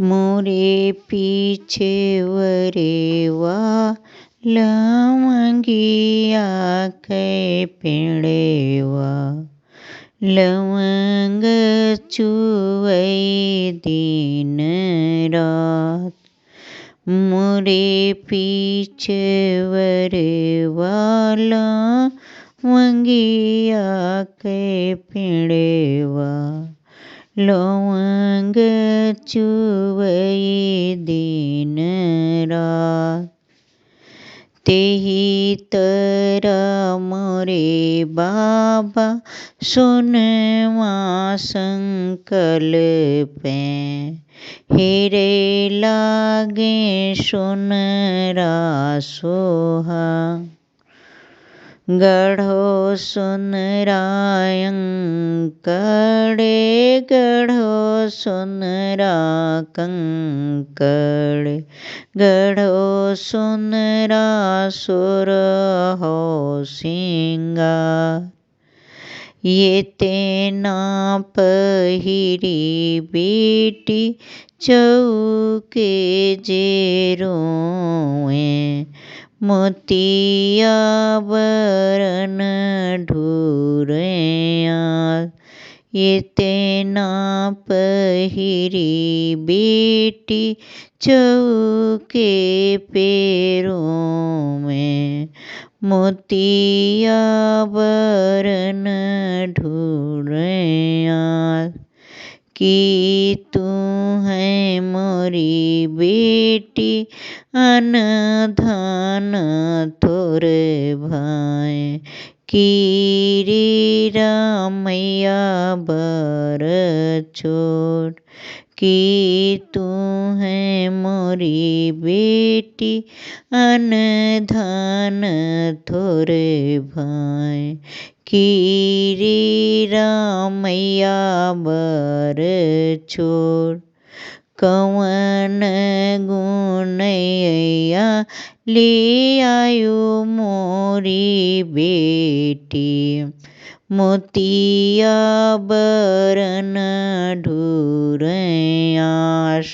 मोरे पीछे वरेवा लवंगिया कै पेड़ेवा लवंग चुवई दिन रात। मोरे पीछे वरेवा लवंगिया कै पेड़ेवा लवंग चुवई दिन रात। तेही तरह मोरे बाबा सोनवा संकल्पे हेरे लागे सोनरा सोहा। गढ़ो सोनरा अंकड़े गढ़ो सोनरा कंकड़ गढ़ो सोनरा सोरहो सिंगार। ये तेना पहिरी बेटी चौके जे रोए मोतिया बरन ढूरया। ये तेना पहिरी बेटी चौके पैरों में मोतिया बरन ढूरया। कि तू है मोरी बेटी अन धन थोर भाई की रे रामैया बर छोड़। कि तू है मोरी बेटी अन धन थोर भाई की रे रामैया बर छोड़। कवन गुनैया ले आयो मोरी बेटी मोतिया बरन ढूरयास।